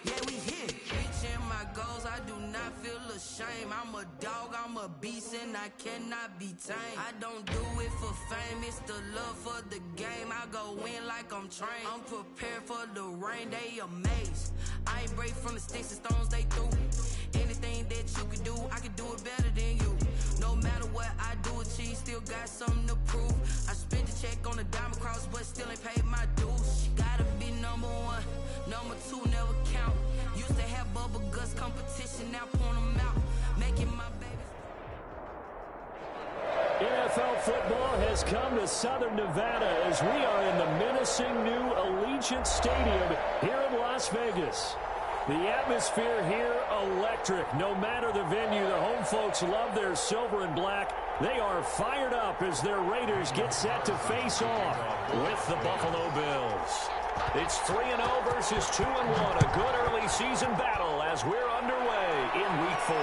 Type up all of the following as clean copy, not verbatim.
Yeah, we here. Reaching my goals, I do not feel ashamed. I'm a dog, I'm a beast, and I cannot be tamed. I don't do it for fame, it's the love for the game. I go in like I'm trained. I'm prepared for the rain, they amazed. I ain't break from the sticks and stones they threw. Anything that you can do, I can do it better than you. No matter what I do, achieve, still got something to prove. I spent the check on the diamond cross, but still ain't paid my dues. Gotta be number one, number two never count. Used to have bubble guts competition, now point them out. Making my babies. NFL football has come to Southern Nevada as we are in the menacing new Allegiant Stadium here in Las Vegas. The atmosphere here electric. No matter the venue, the home folks love their silver and black. They are fired up as their Raiders get set to face off with the Buffalo Bills. It's 3-0 versus 2-1. A good early season battle as we're underway in Week 4.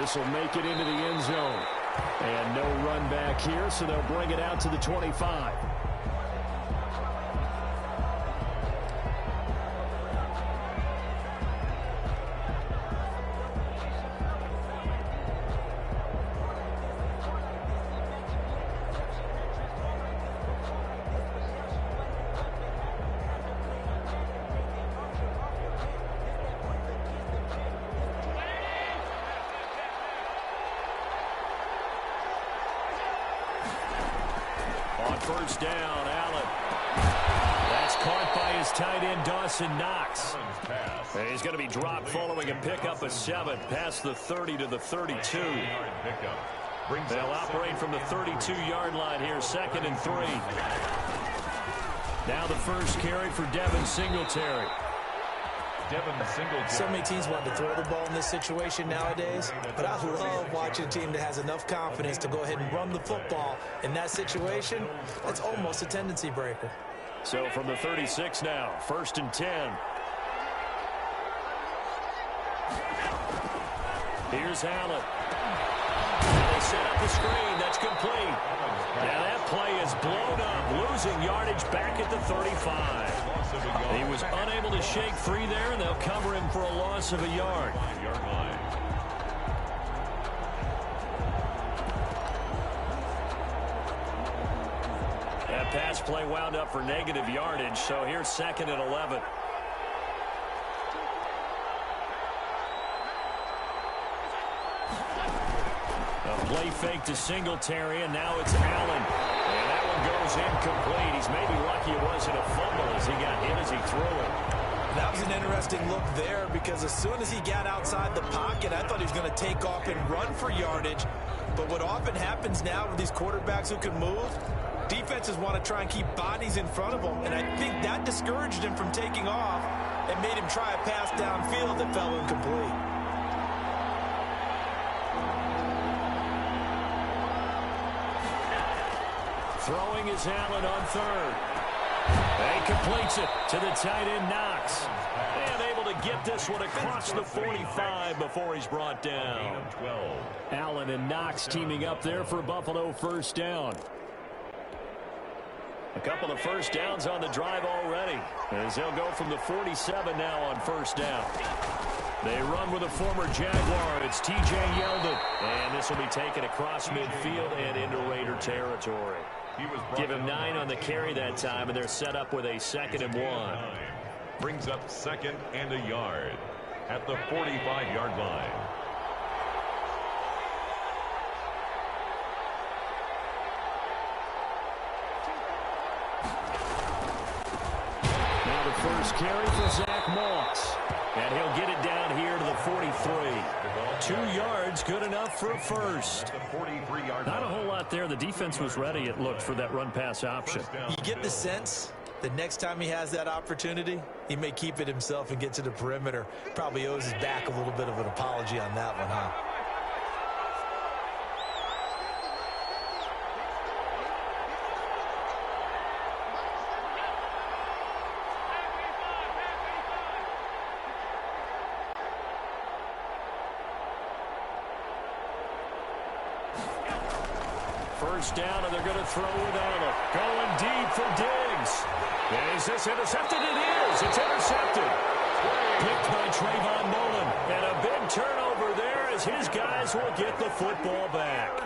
This will make it into the end zone. And no run back here, so they'll bring it out to the 25. First down, Allen. That's caught by his tight end, Dawson Knox. And he's going to be dropped following a pickup of 7 past the 30 to the 32. They'll operate from the 32-yard line here, 2nd and 3. Now the first carry for Devin Singletary. So many teams want to throw the ball in this situation nowadays, but I love watching a team that has enough confidence to go ahead and run the football. In that situation, that's almost a tendency breaker. So from the 36 now, 1st and 10. Here's Allen. They set up the screen. That's complete. Now that play is blown up, losing yardage back at the 35. He was unable to shake free there, and they'll cover him for a loss of a yard. That pass play wound up for negative yardage, so here's 2nd and 11. A play fake to Singletary, and now it's Allen. And that one goes incomplete. He's maybe lucky it wasn't a fumble as he got hit as he threw it. That was an interesting look there because as soon as he got outside the pocket, I thought he was going to take off and run for yardage. But what often happens now with these quarterbacks who can move, defenses want to try and keep bodies in front of them. And I think that discouraged him from taking off and made him try a pass downfield that fell incomplete. Throwing is Allen on 3rd. And completes it to the tight end, Knox. And able to get this one across the 45 before he's brought down. Allen and Knox teaming up there for Buffalo first down. A couple of first downs on the drive already, as they'll go from the 47 now on first down. They run with a former Jaguar. It's T.J. Yeldon. And this will be taken across midfield and into Raider territory. Give him 9 on the carry that time, and they're set up with a 2nd and 1. Brings up 2nd and a yard at the 45-yard line. Now the first carry for Zach Moss. And he'll get it down here to the 43. 2 yards, good enough for a first. Not a whole lot there. The defense was ready, it looked, for that run-pass option. You get the sense that next time he has that opportunity, he may keep it himself and get to the perimeter. Probably owes his back a little bit of an apology on that one, huh? First down, and they're going to throw with Allen. Going deep for Diggs. Is this intercepted? It is. It's intercepted. by Trayvon Mullen. And a big turnover there as his guys will get the football back.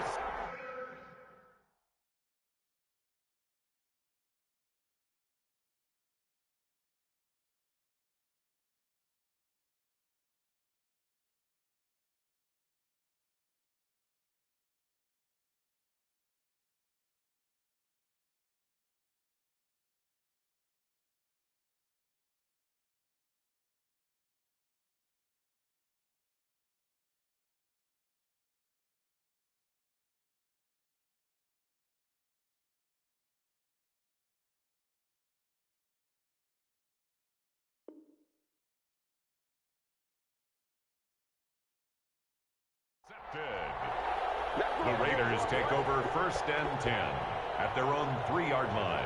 The Raiders take over 1st and 10 at their own 3-yard line.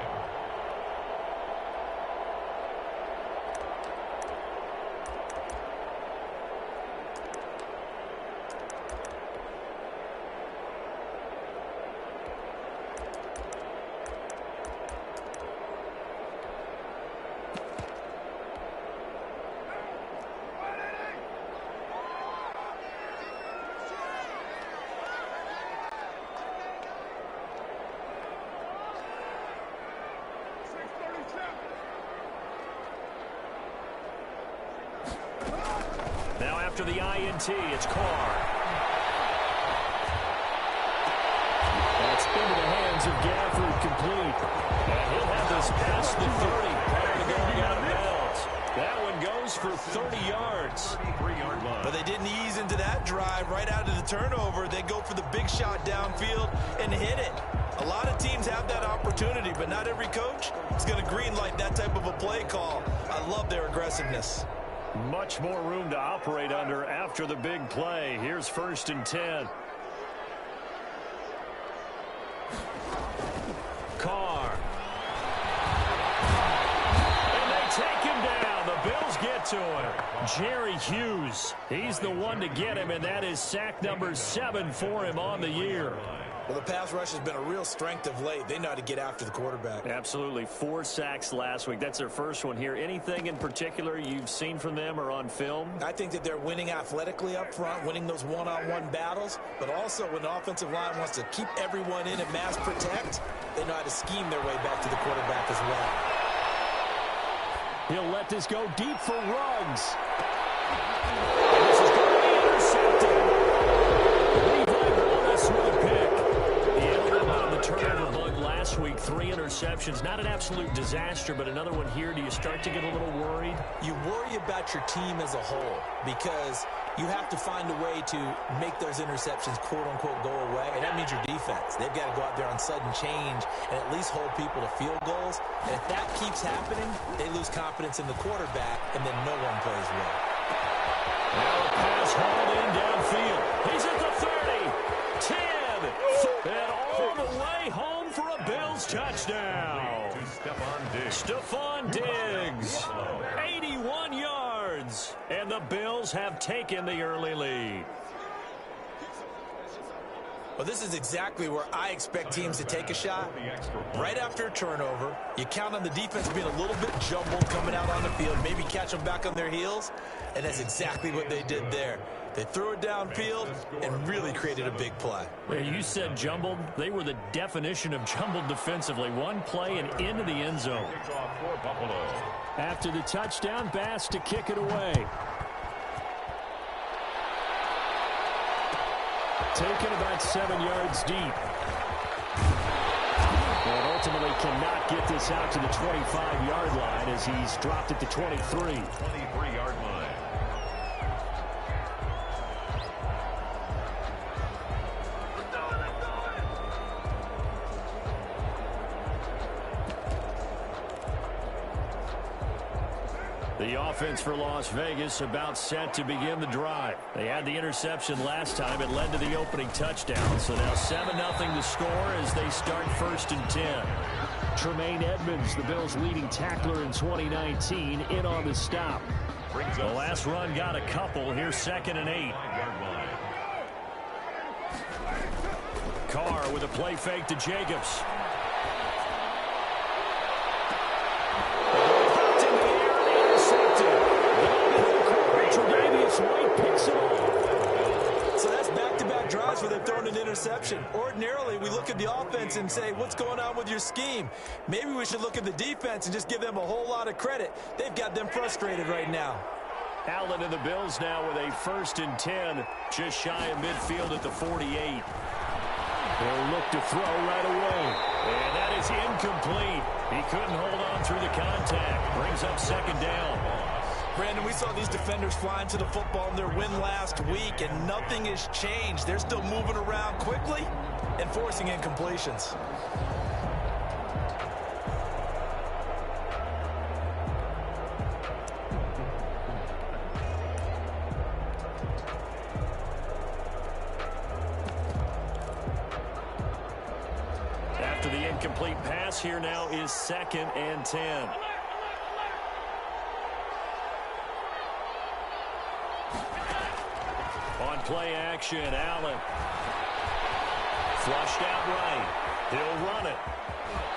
Now after the INT, it's Carr. That's into the hands of Gafford, complete. And he'll have this past the 30. Prior to going out of bounds. That one goes for 30 yards. 33-yard line. But they didn't ease into that drive right out of the turnover. They go for the big shot downfield and hit it. A lot of teams have that opportunity, but not every coach is going to greenlight that type of a play call. I love their aggressiveness. Much more room to operate under after the big play. Here's 1st and 10. Carr. And they take him down. The Bills get to him. Jerry Hughes. He's the one to get him, and that is sack number 7 for him on the year. Well, the pass rush has been a real strength of late. They know how to get after the quarterback. Absolutely. 4 sacks last week. That's their first one here. Anything in particular you've seen from them or on film? I think that they're winning athletically up front, winning those one-on-one battles, but also when the offensive line wants to keep everyone in and mass protect, they know how to scheme their way back to the quarterback as well. He'll let this go deep for Ruggs. This is going to be intercepted. Levi Wallace with a pick. He ended up on the turnover bug last week. 3 interceptions. Not an absolute disaster, but another one here. Do you start to get a little worried? You worry about your team as a whole because you have to find a way to make those interceptions, quote-unquote, go away, and that means your defense. They've got to go out there on sudden change and at least hold people to field goals. And if that keeps happening, they lose confidence in the quarterback, and then no one plays well. Now a pass hauled in downfield. He's at the 30, 10, and all the way home for a Bills touchdown. Stephon Diggs, 81 yards, and the Bills have taken the early lead. Well, this is exactly where I expect teams to take a shot. Right after a turnover, you count on the defense being a little bit jumbled coming out on the field, maybe catch them back on their heels, and that's exactly what they did there. They threw it downfield and really created a big play. You said jumbled. They were the definition of jumbled defensively. One play and into the end zone. After the touchdown, Bass to kick it away. Taken about 7 yards deep. And ultimately cannot get this out to the 25-yard line as he's dropped at the 23. 23-yard line. The offense for Las Vegas about set to begin the drive. They had the interception last time. It led to the opening touchdown. So now 7-0 to score as they start 1st and 10. Tremaine Edmonds, the Bills' leading tackler in 2019, in on the stop. The last run got a couple. Here's 2nd and 8. Carr with a play fake to Jacobs. interception. Ordinarily, we look at the offense and say, what's going on with your scheme? Maybe we should look at the defense and just give them a whole lot of credit. They've got them frustrated right now. Allen and the Bills now with a 1st and 10, just shy of midfield at the 48. They'll look to throw right away. And that is incomplete. He couldn't hold on through the contact. Brings up 2nd down. Brandon, we saw these defenders flying to the football in their win last week, and nothing has changed. They're still moving around quickly and forcing incompletions. After the incomplete pass, here now is 2nd and 10. On play action, Allen. Flushed out right. He'll run it.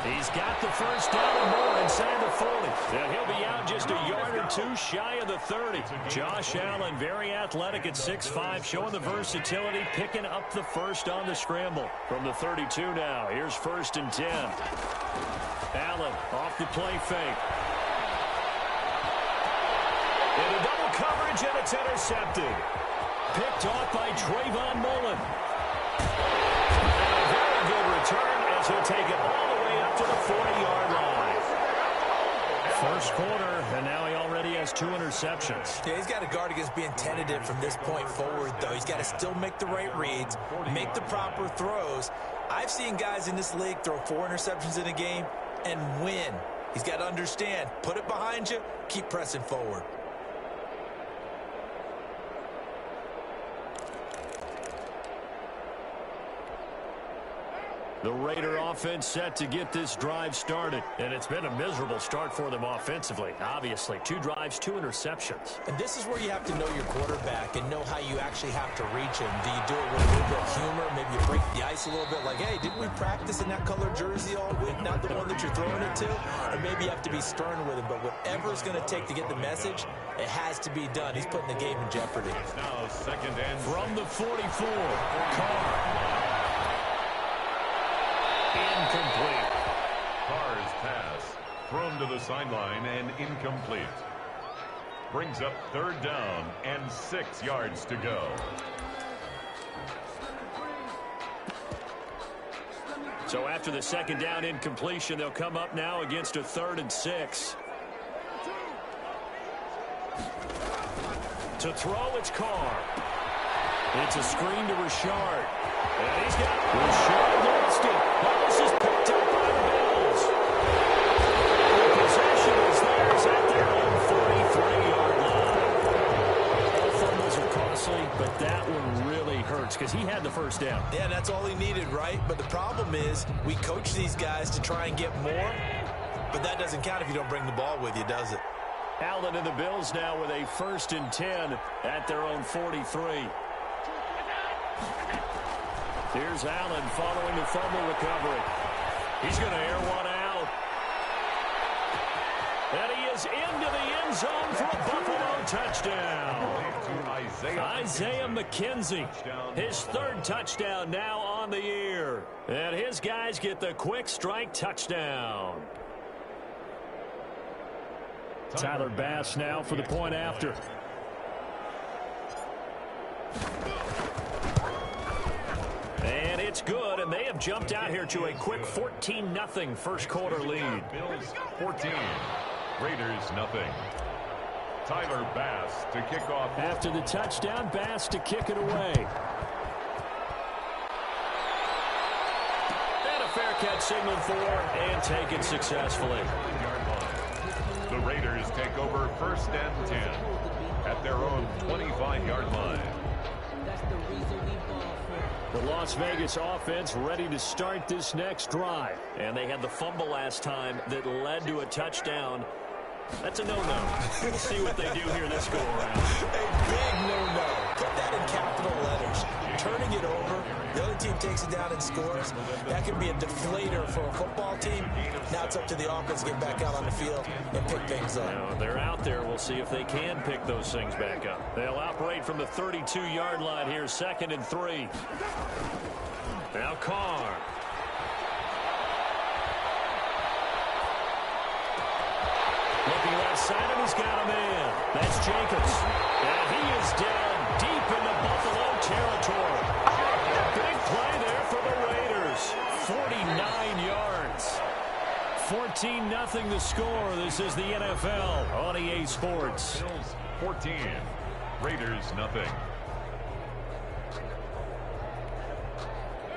He's got the 1st down and more inside the 40. And he'll be out just a yard or 2 shy of the 30. Josh Allen, very athletic at 6'5", showing the versatility, picking up the 1st on the scramble. From the 32 now, here's 1st and 10. Allen off the play fake. Into double coverage, and it's intercepted. Picked off by Trayvon Mullen. And a very good return as he'll take it all the way up to the 40-yard line. 1st quarter, and now he already has 2 interceptions. Yeah, he's got to guard against being tentative from this point forward, though. He's got to still make the right reads, make the proper throws. I've seen guys in this league throw 4 interceptions in a game and win. He's got to understand, put it behind you, keep pressing forward. The Raider offense set to get this drive started. And it's been a miserable start for them offensively. Obviously, 2 drives, 2 interceptions. And this is where you have to know your quarterback and know how you actually have to reach him. Do you do it with a little bit of humor? Maybe you break the ice a little bit like, hey, didn't we practice in that color jersey all week? Not the one that you're throwing it to? Or maybe you have to be stern with him. But whatever it's going to take to get the message, it has to be done. He's putting the game in jeopardy. Now 2nd and from the 44, Carr. Incomplete. Carr's pass thrown to the sideline and incomplete. Brings up 3rd down and 6 yards to go. So after the 2nd down incompletion, they'll come up now against a 3rd and 6. To throw, it's Carr. It's a screen to Richard. And he's got Richard lost it. This is picked up by the Bills. The possession is theirs at their own 43-yard line. Both fumbles are costly, but that one really hurts because he had the 1st down. Yeah, that's all he needed, right? But the problem is we coach these guys to try and get more, but that doesn't count if you don't bring the ball with you, does it? Allen and the Bills now with a 1st and 10 at their own 43. Here's Allen following the fumble recovery. He's going to air one out. And he is into the end zone for a Buffalo touchdown. Isaiah McKenzie, his 3rd touchdown now on the year. And his guys get the quick strike touchdown. Tyler Bass now for the point after. And it's good, and they have jumped out here to a quick 14-0 1st quarter lead. Bills 14, Raiders nothing. Tyler Bass to kick off. After the touchdown, Bass to kick it away. And a fair catch signaled for and taken successfully. The Raiders take over 1st and 10 at their own 25-yard line. The Las Vegas offense ready to start this next drive. And they had the fumble last time that led to a touchdown. That's a no-no. We'll see what they do here this go-around. A big no-no. Put that in capital letters. Turning it over, the other team takes it down and scores. That can be a deflator for a football team. Now it's up to the offense to get back out on the field and pick things up. Now, they're out there. We'll see if they can pick those things back up. They'll operate from the 32-yard line here, 2nd and 3. Now Carr. Looking left side, and he's got a man. That's Jacobs. And he is down deep in the Buffalo territory. Big play there for the Raiders. 49 yards. 14-0 the score. This is the NFL on EA Sports. Bills 14, Raiders nothing.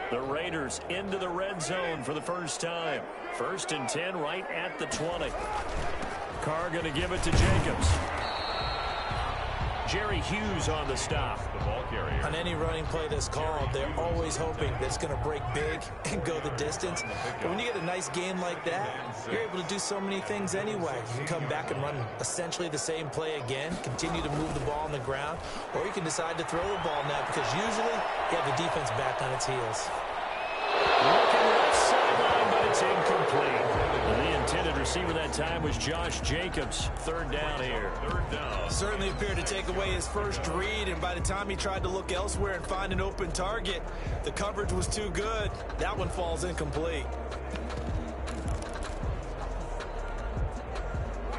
The Raiders into the red zone for the first time. 1st and 10 right at the 20. Carr going to give it to Jacobs. Jerry Hughes on the stop. The ball carrier. On any running play that's called, they're always hoping that it's going to break big and go the distance. But when you get a nice game like that, you're able to do so many things anyway. You can come back and run essentially the same play again, continue to move the ball on the ground, or you can decide to throw the ball now because usually you have the defense back on its heels. Looking left sideline, but it's incomplete. The intended receiver that time was Josh Jacobs. 3rd down here. 3rd down. Certainly appeared to take away his first read, and by the time he tried to look elsewhere and find an open target, the coverage was too good. That one falls incomplete.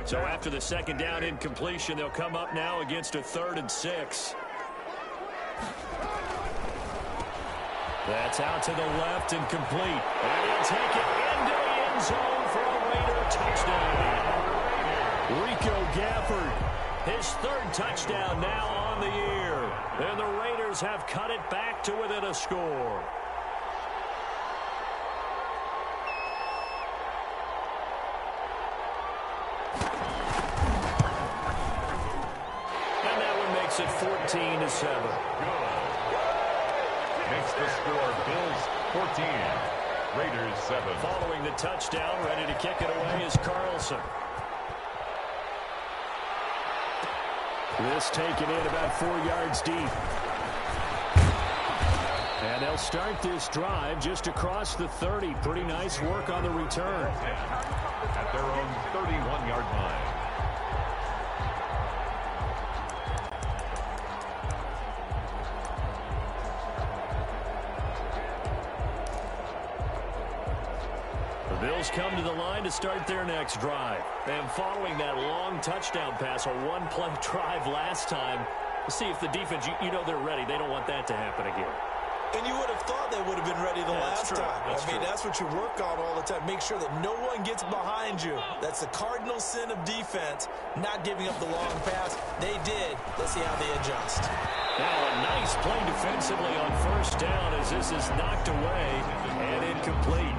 So after the 2nd down incompletion, they'll come up now against a 3rd and 6. That's out to the left and complete. And he'll take it into the end zone for a Raider touchdown. Rico Gafford, his 3rd touchdown now on the year. And the Raiders have cut it back to within a score. And that one makes it 14-7. Makes the score Bills 14, Raiders 7. Following the touchdown, ready to kick it away is Carlson. This taken in about 4 yards deep. And they'll start this drive just across the 30. Pretty nice work on the return. At their own 31-yard line. Bills come to the line to start their next drive. And following that long touchdown pass, a one-play drive last time, see if the defense, you know they're ready. They don't want that to happen again. And you would have thought they would have been ready the last time. That's what you work on all the time. Make sure that no one gets behind you. That's the cardinal sin of defense, not giving up the long pass. They did. Let's see how they adjust. Now a nice play defensively on 1st down as this is knocked away and incomplete.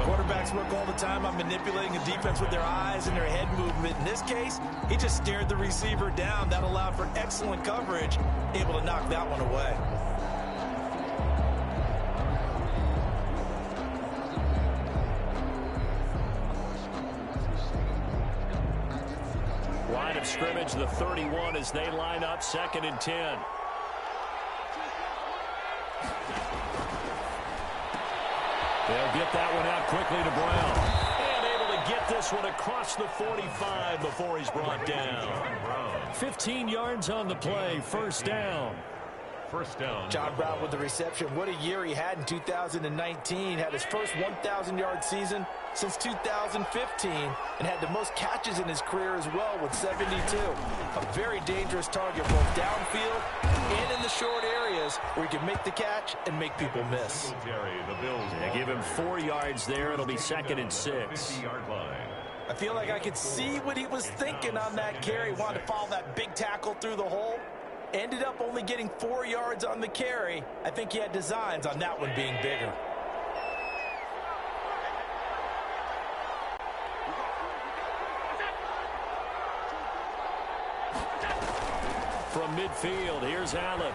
Quarterbacks work all the time on manipulating a defense with their eyes and their head movement. In this case, he just stared the receiver down. That allowed for excellent coverage, able to knock that one away. Line of scrimmage, the 31 as they line up 2nd and 10. They'll get that one out quickly to Brown. And able to get this one across the 45 before he's brought down. 15 yards on the play, 1st down. 1st down. John Brown with the reception. What a year he had in 2019. Had his first 1,000-yard season since 2015 and had the most catches in his career as well with 72. A very dangerous target both downfield and in the short areas where he can make the catch and make people miss. They give him 4 yards there. It'll be 2nd and 6. I feel like I could see what he was thinking on that carry. Wanted to follow that big tackle through the hole. Ended up only getting 4 yards on the carry. I think he had designs on that one being bigger. From midfield, here's Allen.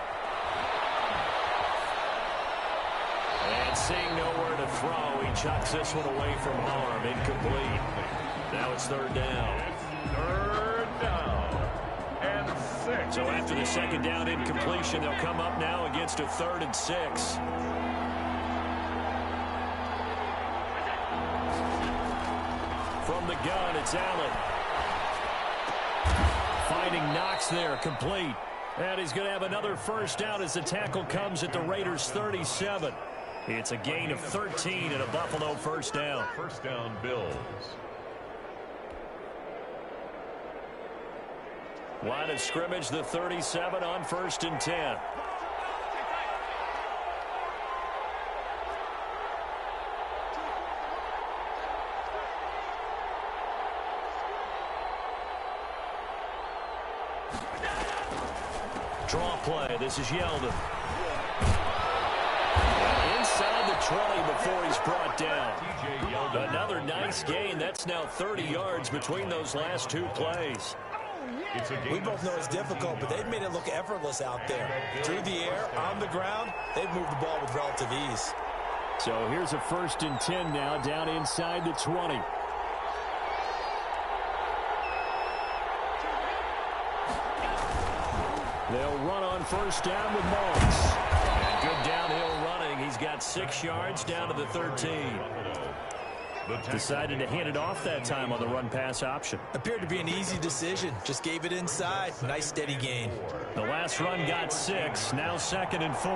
And seeing nowhere to throw, he chucks this one away from harm. Incomplete. Now it's 3rd down. 3rd down. And 6. So after the 2nd down incompletion, they'll come up now against a 3rd and 6. From the gun, it's Allen. Finding Knox there, complete. And he's going to have another 1st down as the tackle comes at the Raiders' 37. It's a gain of 13 and a Buffalo first down. First down, Bills. Line of scrimmage, the 37 on 1st and 10. Draw play. This is Yeldon. Inside the 20 before he's brought down. Another nice gain. That's now 30 yards between those last two plays. We both know it's difficult, but they've made it look effortless out there. Through the air, on the ground, they've moved the ball with relative ease. So here's a 1st and 10 now, down inside the 20. They'll run on 1st down with Moss. And good downhill running. He's got 6 yards down to the 13. Decided to hand it off that time on the run-pass option. Appeared to be an easy decision. Just gave it inside. Nice steady gain. The last run got 6. Now 2nd and 4.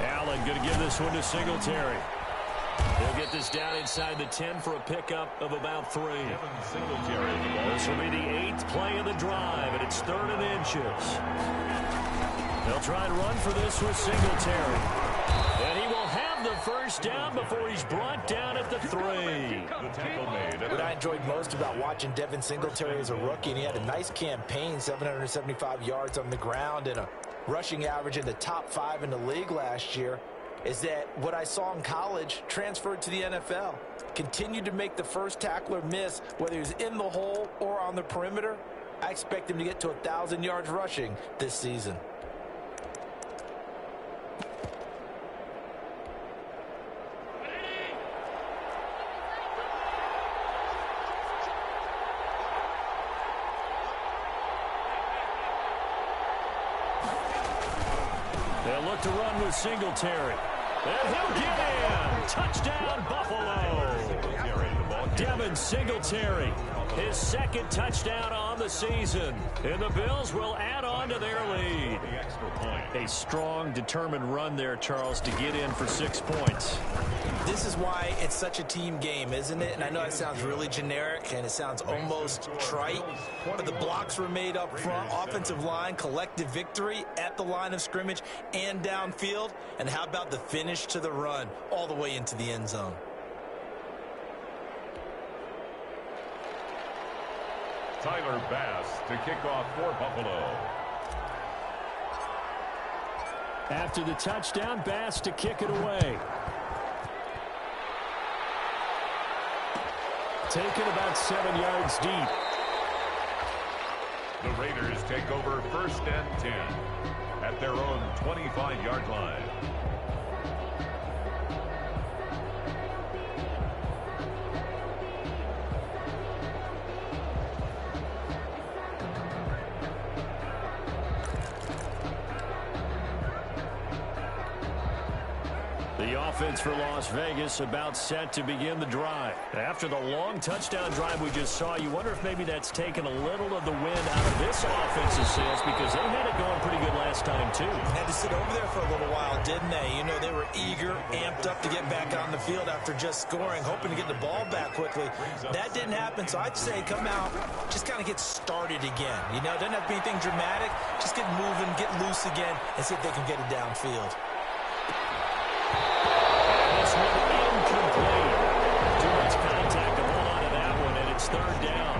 Allen going to give this one to Singletary. He'll get this down inside the 10 for a pickup of about 3. This will be the 8th play of the drive, and it's 3rd and inches. They'll try and run for this with Singletary. And he will have the first down before he's brought down at the 3. What I enjoyed most about watching Devin Singletary as a rookie, and he had a nice campaign, 775 yards on the ground and a rushing average in the top 5 in the league last year, is that what I saw in college transferred to the NFL. Continued to make the first tackler miss, whether he's in the hole or on the perimeter. I expect him to get to 1,000 yards rushing this season. They'll look to run with Singletary. And he'll get in. Touchdown, Buffalo. Devin Singletary, his 2nd touchdown on the season. And the Bills will add on to their lead. A strong, determined run there, Charles, to get in for 6 points. This is why it's such a team game, isn't it? And I know it sounds really generic and it sounds almost trite, but the blocks were made up front, offensive line, collective victory at the line of scrimmage and downfield. And how about the finish to the run all the way into the end zone? Tyler Bass to kick off for Buffalo. After the touchdown, Bass to kick it away. Taken about 7 yards deep. The Raiders take over 1st and 10 at their own 25-yard line. The offense for Las Vegas about set to begin the drive. After the long touchdown drive we just saw, you wonder if maybe that's taken a little of the wind out of this offense's sails, because they had it going pretty good last time too. Had to sit over there for a little while, didn't they? You know, they were eager, amped up to get back on the field after just scoring, hoping to get the ball back quickly. That didn't happen, so I'd say come out, just kind of get started again. You know, it doesn't have to be anything dramatic. Just get moving, get loose again, and see if they can get it downfield. Incomplete. Too much contact to hold on to that one, and it's 3rd down.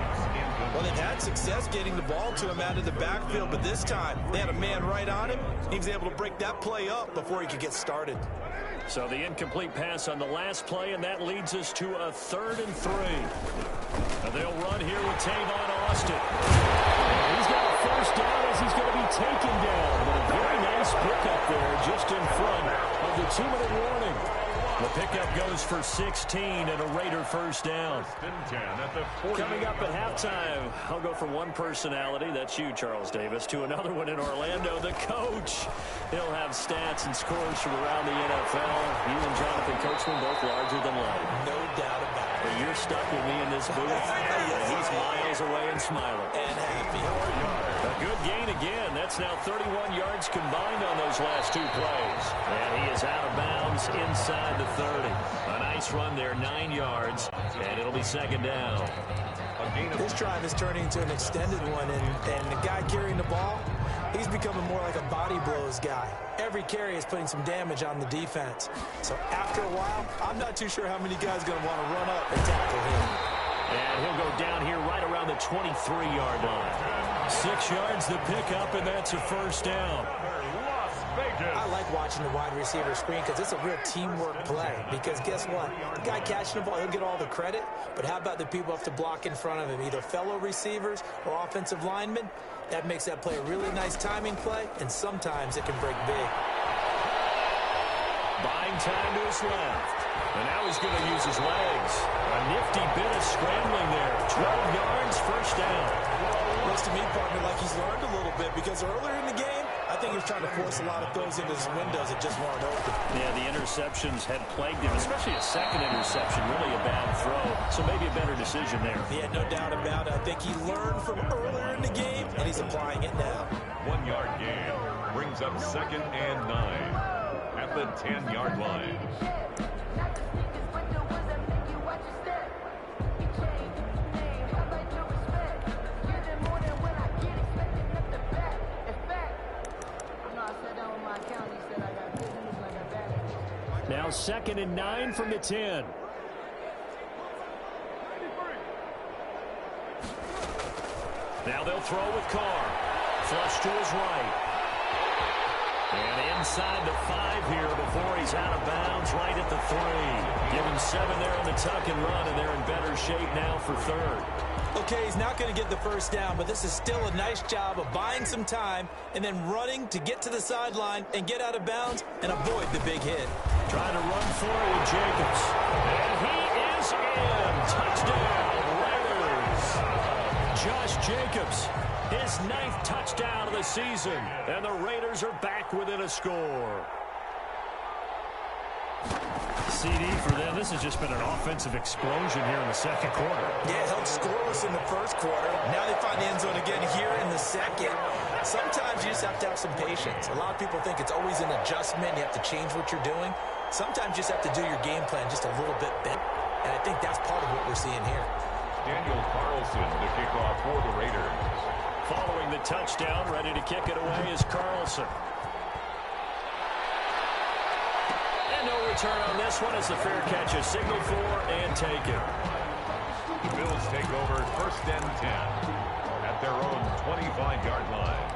Well, they've had success getting the ball to him out of the backfield, but this time they had a man right on him. He was able to break that play up before he could get started. So the incomplete pass on the last play, and that leads us to a 3rd and 3. And they'll run here with Tavon Austin. And he's got a first down as he's going to be taken down, but a very nice pickup there just in front of the 2-minute warning. The pickup goes for 16 and a Raider first down. Coming up at halftime, I'll go from one personality, that's you, Charles Davis, to another one in Orlando, the coach. He'll have stats and scores from around the NFL. You and Jonathan Coachman both larger than life. No doubt about it. But you're stuck with me in this booth. And he's miles away and smiling. And happy. A good gain again. That's now 31 yards combined on those last two plays. And he is out of bounds inside the 30. A nice run there, 9 yards, and it'll be second down. This drive is turning into an extended one, and the guy carrying the ball, he's becoming more like a body blows guy. Every carry is putting some damage on the defense. So after a while, I'm not too sure how many guys are going to want to run up and tackle him. And he'll go down here right around the 23-yard line. 6 yards to pick up, and that's a first down. I like watching the wide receiver screen because it's a real teamwork play. Because guess what? The guy catching the ball, he'll get all the credit. But how about the people have to block in front of him, either fellow receivers or offensive linemen? That makes that play a really nice timing play, and sometimes it can break big. Buying time to his left. And now he's going to use his legs. A nifty bit of scrambling there. 12 yards, first down. Looks to me, partner, like he's learned a little bit because earlier in the game, I think he was trying to force a lot of throws into his windows that just weren't open. Yeah, the interceptions had plagued him, especially a second interception, really a bad throw. So maybe a better decision there. Yeah, no doubt about it. I think he learned from earlier in the game, and he's applying it now. 1 yard gain brings up 2nd and 9 at the 10-yard line. Now 2nd and 9 from the 10. Now they'll throw with Carr. Flush to his right. And inside the 5 here before he's out of bounds right at the 3. Give him 7 there on the tuck and run, and they're in better shape now for 3rd. Okay, he's not going to get the first down, but this is still a nice job of buying some time and then running to get to the sideline and get out of bounds and avoid the big hit. Trying to run for it with Jacobs. And he is in. Touchdown, Raiders. Josh Jacobs, his 9th touchdown of the season. And the Raiders are back within a score. CD for them. This has just been an offensive explosion here in the second quarter. Yeah, held scoreless in the first quarter. Now they find the end zone again here in the second. Sometimes you just have to have some patience. A lot of people think it's always an adjustment. You have to change what you're doing. Sometimes you just have to do your game plan just a little bit better. And I think that's part of what we're seeing here. Daniel Carlson to kick off for the Raiders. Following the touchdown, ready to kick it away is Carlson. And no return on this one as the fair catch is signaled for and taken. The Bills take over 1st and 10 at their own 25-yard line.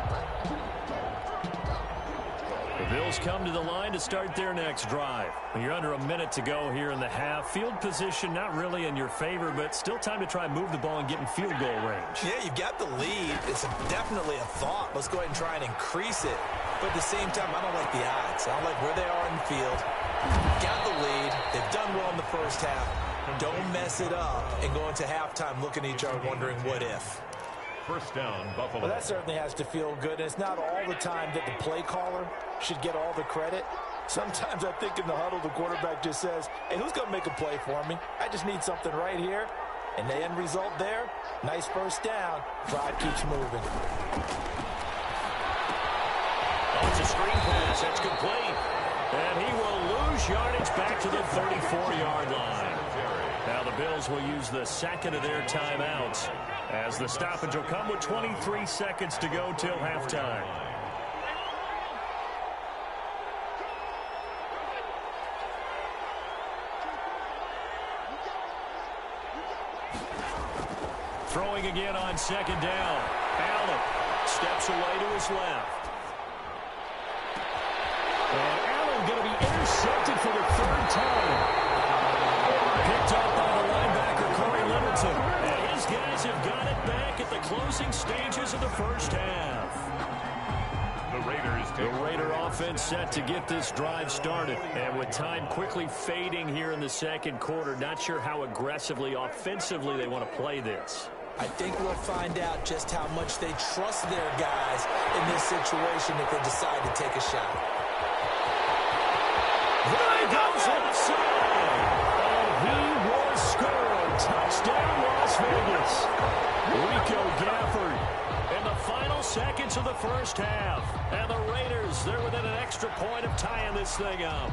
The Bills come to the line to start their next drive. You're under a minute to go here in the half. Field position not really in your favor, but still time to try and move the ball and get in field goal range. Yeah, you've got the lead. It's definitely a thought. Let's go ahead and try and increase it. But at the same time, I don't like the odds. I don't like where they are in the field. Got the lead. They've done well in the first half. Don't mess it up and go into halftime looking at each other wondering what if. 1st down, Buffalo. Well, that certainly has to feel good. And it's not all the time that the play caller should get all the credit. Sometimes I think in the huddle, the quarterback just says, hey, who's going to make a play for me? I just need something right here. And the end result there, nice first down. Drive keeps moving. Oh, it's a screen pass. That's complete. And he will lose yardage back to the 34-yard line. Now the Bills will use the 2nd of their timeouts as the stoppage will come with 23 seconds to go till halftime. Throwing again on 2nd down. Allen steps away to his left. And Allen going to be intercepted for the 3rd time. Picked up by the linebacker, Corey Littleton. And his guys have got it back at the closing stages of the first half. The Raider offense set to get this drive started. And with time quickly fading here in the second quarter, not sure how aggressively, offensively they want to play this. I think we'll find out just how much they trust their guys in this situation if they decide to take a shot. There goes inside. And he will score. first half. And the Raiders, they're within an extra point of tying this thing up.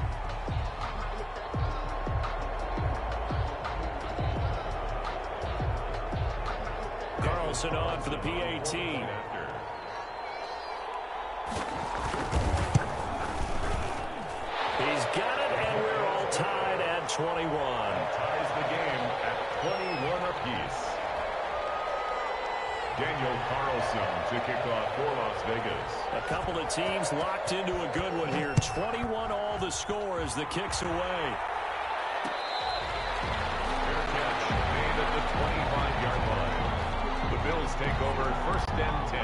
Carlson on for the PAT. He's got it, and we're all tied at 21. Ties the game at 21 apiece. Daniel Carlson to kick off for Las Vegas. A couple of teams locked into a good one here. 21 all the score as the kick's away. Fair catch made at the 25-yard line. The Bills take over first and 10.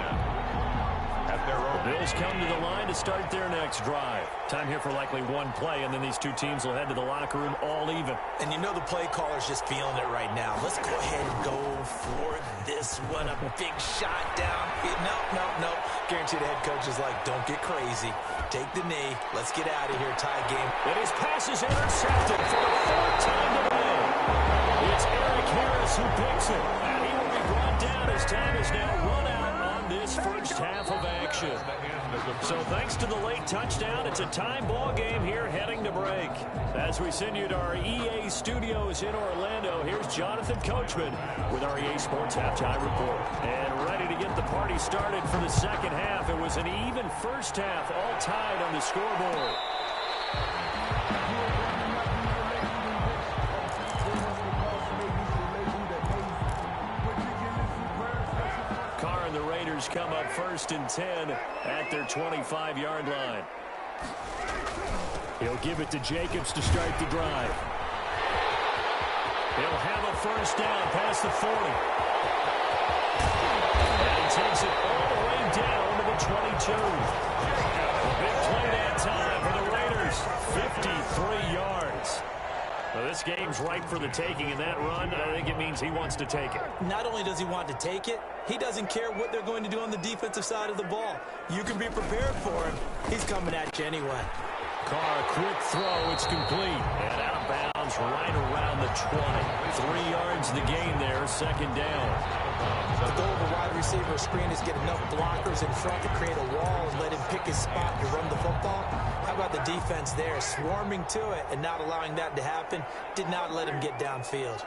At their own. The Bills come to the line to start their next drive. Time here for likely one play, and then these two teams will head to the locker room all even. And you know the play caller's just feeling it right now. Let's go ahead and go for this one. A big shot down. No. Guarantee the head coach is like, don't get crazy. Take the knee. Let's get out of here. Tie game. And his pass is intercepted for the fourth time today. It's Eric Harris who picks it. And he will be brought down as time is now run out on this first half of action. So thanks to the late touchdown, it's a tie ball game here heading to break. As we send you to our EA studios in Orlando, here's Jonathan Coachman with our EA Sports Halftime Report. And ready to get the party started for the second half. It was an even first half, all tied on the scoreboard. Carr and the Raiders come up first and 10 at their 25-yard line. He'll give it to Jacobs to start the drive. He'll have a first down past the 40. And he takes it all the way down to the 22. A big play that time for the Raiders. 53 yards. Well, this game's ripe for the taking, and that run, I think it means he wants to take it. Not only does he want to take it, he doesn't care what they're going to do on the defensive side of the ball. You can be prepared for him. He's coming at you anyway. Carr, quick throw. It's complete. And out of bounds right around the 20. 3 yards the gain there, second down. The goal of a wide receiver screen is get enough blockers in front to create a wall and let him pick his spot to run the football. How about the defense there, swarming to it and not allowing that to happen? Did not let him get downfield.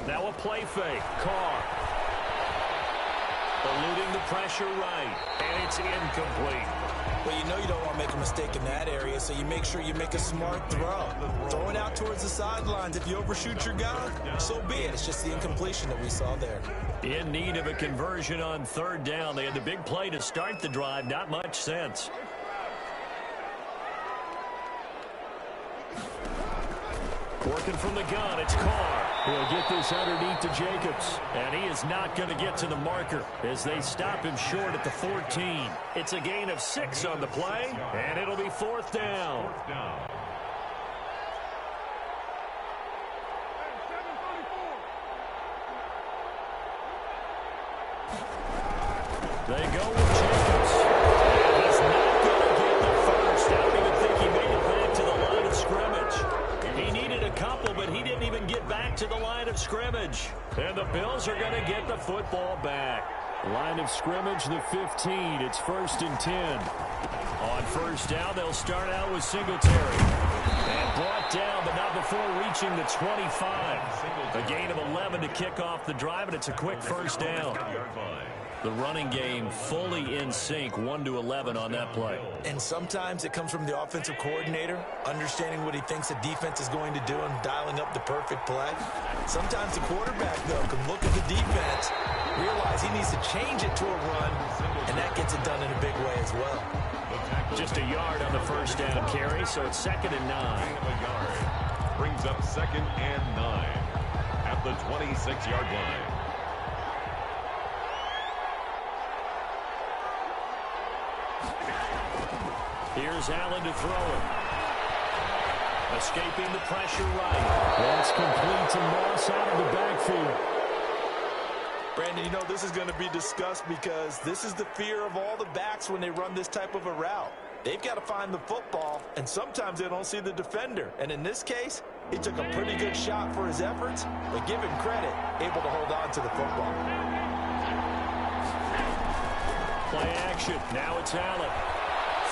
Now a play fake. Carr. Eluding the pressure right. And it's incomplete. Well, you know you don't want to make a mistake in that area, so you make sure you make a smart throw. Throw it out towards the sidelines. If you overshoot your guy, so be it. It's just the incompletion that we saw there. In need of a conversion on third down. They had the big play to start the drive. Not much sense. Working from the gun, it's Carr. He'll get this underneath to Jacobs. And he is not going to get to the marker as they stop him short at the 14. It's a gain of 6 on the play, and it'll be fourth down. They go with Jacobs. He's not going to get the first. I don't even think he made it back to the line of scrimmage. He needed a couple, but he didn't even get back to the line of scrimmage. And the Bills are going to get the football back. Line of scrimmage, the 15. It's first and 10. On first down, they'll start out with Singletary. And brought down, but not before reaching the 25. A gain of 11 to kick off the drive, and it's a quick first down. The running game fully in sync, 1-11 on that play. And sometimes it comes from the offensive coordinator, understanding what he thinks the defense is going to do and dialing up the perfect play. Sometimes the quarterback, though, can look at the defense, realize he needs to change it to a run, and that gets it done in a big way as well. Just a yard on the first down carry, so it's 2nd and 9. Brings up 2nd and 9 at the 26-yard line. Here's Allen to throw it. Escaping the pressure right. That's complete to Moss out of the backfield. Brandon, you know this is going to be discussed because this is the fear of all the backs when they run this type of a route. They've got to find the football, and sometimes they don't see the defender. And in this case, he took a pretty good shot for his efforts, but give him credit, able to hold on to the football. Play action. Now it's Allen.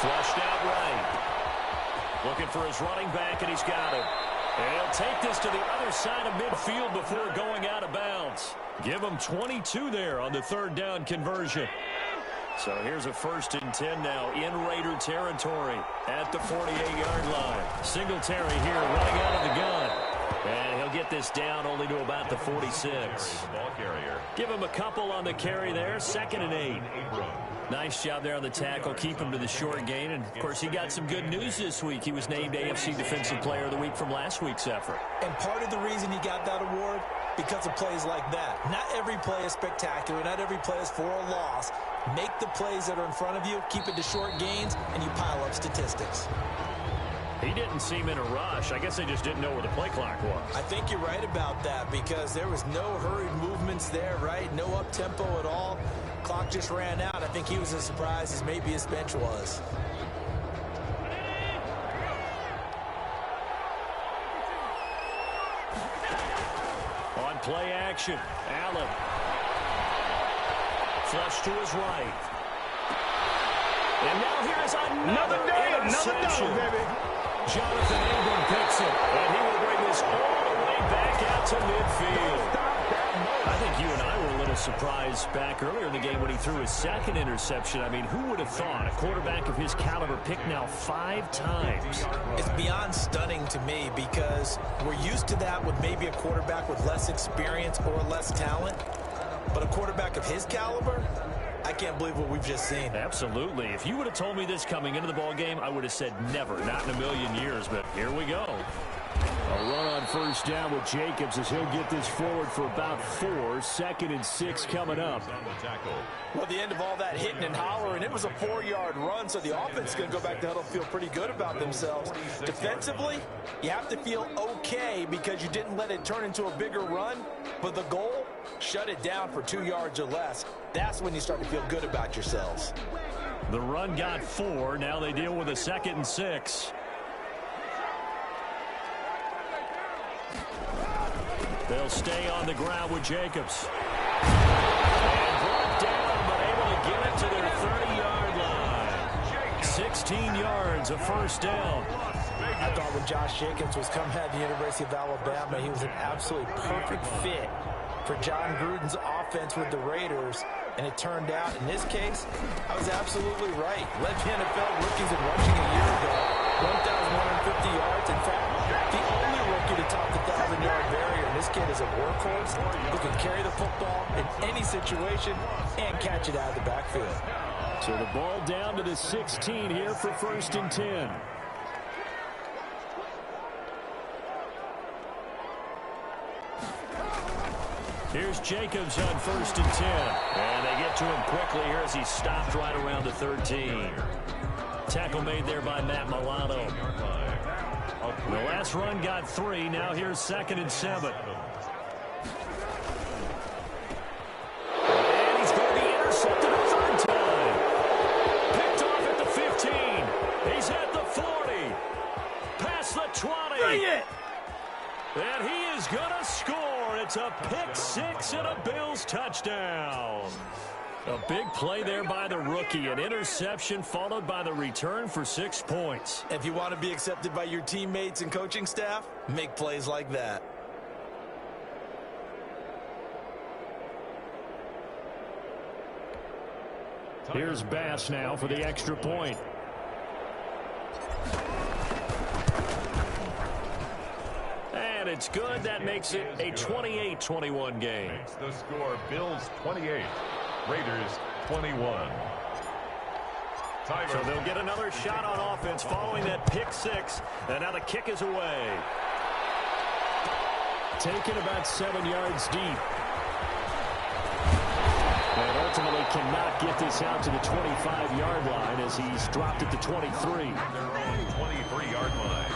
Flushed out right. Looking for his running back, and he's got him. And he'll take this to the other side of midfield before going out of bounds. Give him 22 there on the third down conversion. So here's a 1st and 10 now in Raider territory at the 48-yard line. Singletary here running out of the gun. And he'll get this down only to about the 46. Give him a couple on the carry there. 2nd and 8. Nice job there on the tackle. Keep him to the short gain. And, of course, he got some good news this week. He was named AFC Defensive Player of the Week from last week's effort. And part of the reason he got that award, because of plays like that. Not every play is spectacular. Not every play is for a loss. Make the plays that are in front of you, keep it to short gains, and you pile up statistics. He didn't seem in a rush. I guess they just didn't know where the play clock was. I think you're right about that because there was no hurried movements there, right? No up-tempo at all. Clock just ran out. I think he was as surprised as maybe his bench was. On play action, Allen. Flush to his right. And now here's another interception. baby. Jonathan Ingram picks it, and he will bring this all the way back out to midfield. I think you and I were a little surprised back earlier in the game when he threw his 2nd interception. I mean, who would have thought a quarterback of his caliber picked now 5 times? It's beyond stunning to me because we're used to that with maybe a quarterback with less experience or less talent. But a quarterback of his caliber, I can't believe what we've just seen. Absolutely. If you would have told me this coming into the ball game, I would have said never, not in a million years. But here we go. A run on 1st down with Jacobs as he'll get this forward for about 4. 2nd and 6 coming up. Well, the end of all that hitting and hollering, it was a 4-yard run, so the offense is going to go back to huddle and feel pretty good about themselves. Defensively, you have to feel okay because you didn't let it turn into a bigger run, but the goal, shut it down for 2 yards or less. That's when you start to feel good about yourselves. The run got 4. Now they deal with a 2nd and 6. They'll stay on the ground with Jacobs. And brought down, but able to get it to their 30-yard line. 16 yards, a 1st down. I thought when Josh Jacobs was coming out of the University of Alabama, he was an absolutely perfect fit for John Gruden's offense with the Raiders. And it turned out, in this case, I was absolutely right. Led the NFL rookies in rushing a year ago. 1,150 yards. In fact, the only rookie to top the 1,000-yard barrier. And this kid is a workhorse who can carry the football in any situation and catch it out of the backfield. So the ball down to the 16 here for 1st and 10. Here's Jacobs on 1st and 10. And they get to him quickly here as he stopped right around the 13. Tackle made there by Matt Milano. The last run got 3. Now here's 2nd and 7. And he's going to be intercepted a 3rd time. Picked off at the 15. He's at the 40. Past the 20. Bring it! And he is going to score. It's a pick 6 and a Bills touchdown. A big play there by the rookie. An interception followed by the return for 6 points. If you want to be accepted by your teammates and coaching staff, make plays like that. Here's Bass now for the extra point. And it's good. That makes it a 28-21 game. The score, Bills 28, Raiders 21. So they'll get another shot on offense following that pick 6. And now the kick is away. Taken about 7 yards deep. And ultimately cannot get this out to the 25-yard line as he's dropped at the 23. Their own 23-yard line.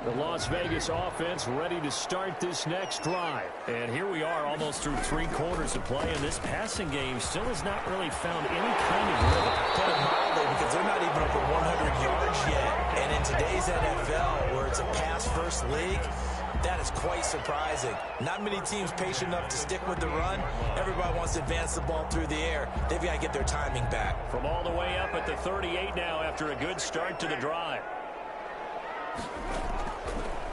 The loss Las Vegas offense ready to start this next drive. And here we are almost through 3 quarters of play, and this passing game still has not really found any kind of rhythm. Put it mildly, because they're not even over 100 yards yet. And in today's NFL, where it's a pass-first league, that is quite surprising. Not many teams patient enough to stick with the run. Everybody wants to advance the ball through the air. They've got to get their timing back. From all the way up at the 38 now after a good start to the drive.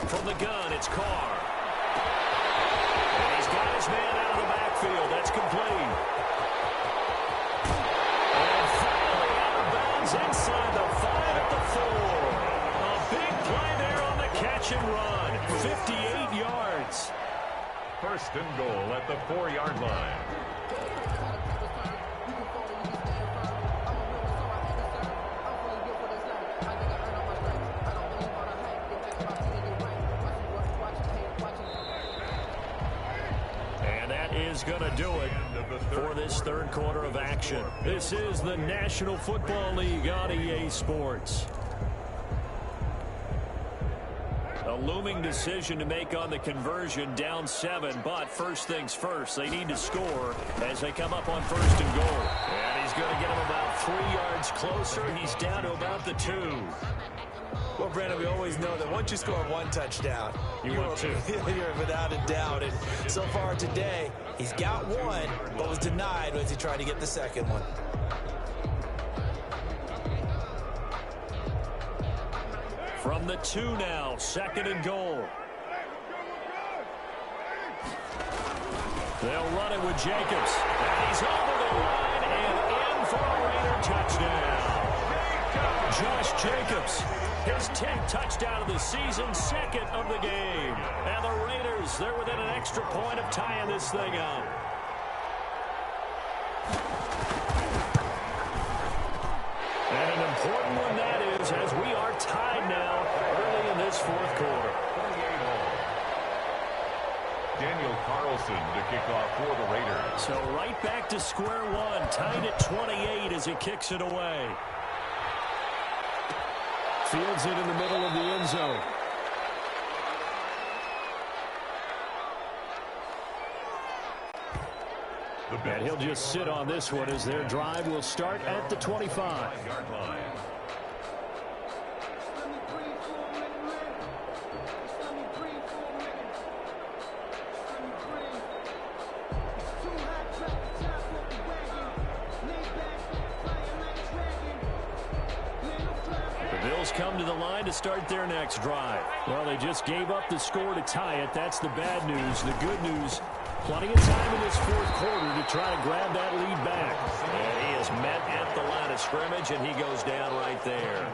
From the gun, it's Carr. And he's got his man out of the backfield. That's complete. And finally out of bounds inside the 5 at the 4. A big play there on the catch and run. 58 yards. First and goal at the 4-yard line. And that is going to do it for this third quarter of action. This is the National Football League on EA Sports. A looming decision to make on the conversion, down 7, but first things first, they need to score as they come up on first and goal. And he's going to get him about 3 yards closer. He's down to about the 2. Well, Brandon, we always know that once you score 1 touchdown, You want 2. You're without a doubt. And so far today, he's got 1, but was denied as he tried to get the second one. From the 2 now, second and goal. They'll run it with Jacobs. And he's over the line and in for a Raider touchdown. Josh Jacobs, his 10th touchdown of the season, second of the game. And the Raiders, they're within an extra point of tying this thing up. And an important one that is, as we are tied now early in this fourth quarter. 28 all. Daniel Carlson to kick off for the Raiders. So right back to square one, tied at 28 as he kicks it away. Fields it in the middle of the end zone. And he'll just sit on this one as their drive will start at the 25-yard line. Come to the line to start their next drive. Well, they just gave up the score to tie it. That's the bad news. The good news, plenty of time in this fourth quarter to try to grab that lead back. And he is met at the line of scrimmage, and he goes down right there.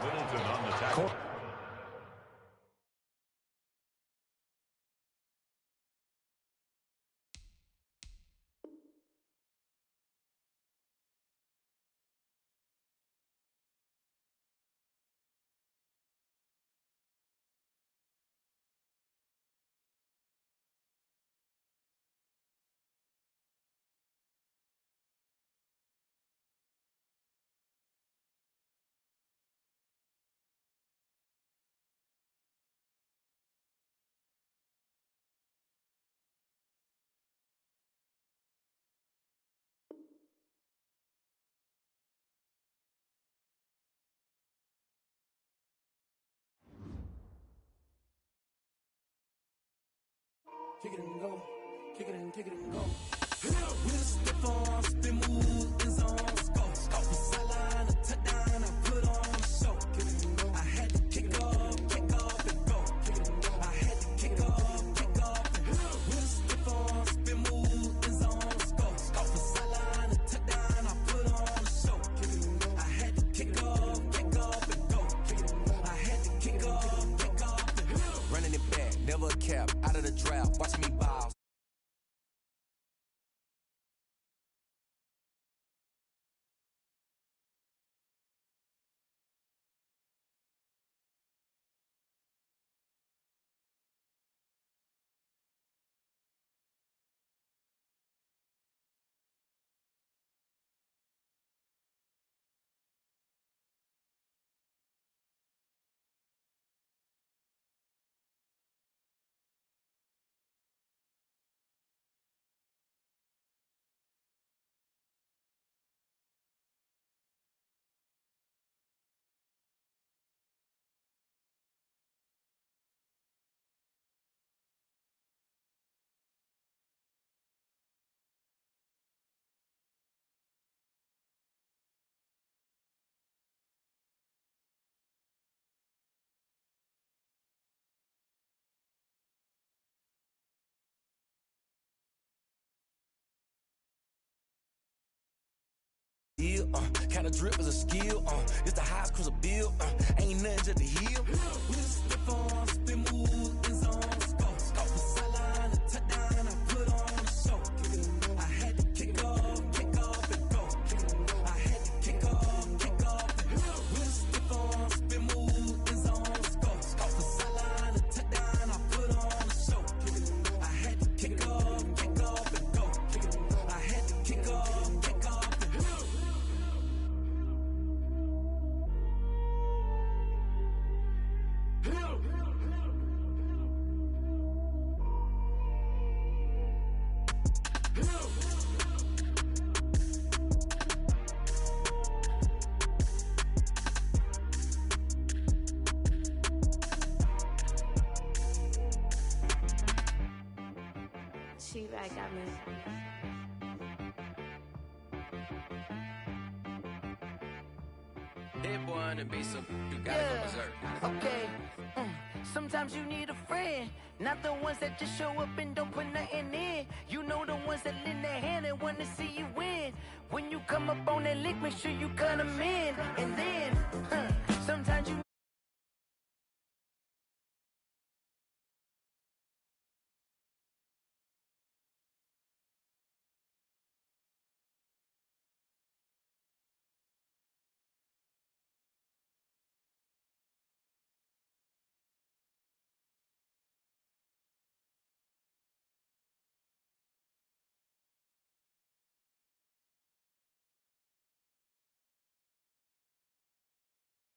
Kick it and go. Kick it and kick it and go. With a stiff arm, spin move, in zone, go. Off the sideline, a touchdown, I put on a show. Kick it and go. I had to kick off and go. Kick it and go. I had to kick off and go. With a stiff arm, spin move, in zone, go. Off the sideline, a touchdown, I put on a show. Kick it and go. I had to kick off and go. Kick it and go. I had to kick off and go. Running it back, never a cap, out of the draft, watching me ball. the drip is a skill. It's the highest cruiser bill. Ain't nothing just to heal. We just step on, spin move, in zone, scope. Scope the sideline, a touchdown, I put on the show. I had to kick off and go. I had to kick off and go. We just step on, spin move, in zone, scope. Scope the sideline, a touchdown, I put on the show. I had to kick off and go. I had to kick off and go. She right got me. That boy on the beat, so you gotta go berserk. Okay. Sometimes you need a friend, not the ones that just show up and don't put nothing in. You know the ones that lend their hand and want to see you win. When you come up on that lick, make sure you cut them in.